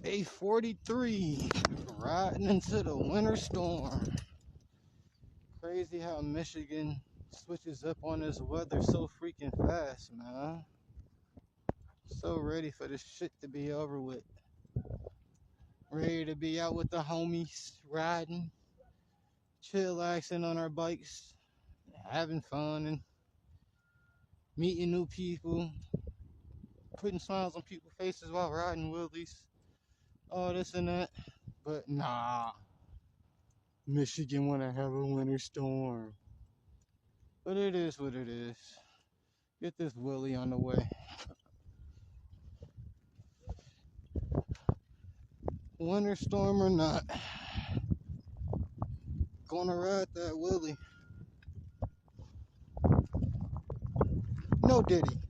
Day 43, riding into the winter storm. Crazy how Michigan switches up on this weather so freaking fast, man. So ready for this shit to be over with. Ready to be out with the homies, riding, chillaxing on our bikes, having fun and meeting new people, putting smiles on people's faces while riding wheelies, all this and that. But nah, Michigan wanna have a winter storm. But it is what it is. Get this Willie on the way. Winter storm or not, gonna ride that Willie. No Diddy.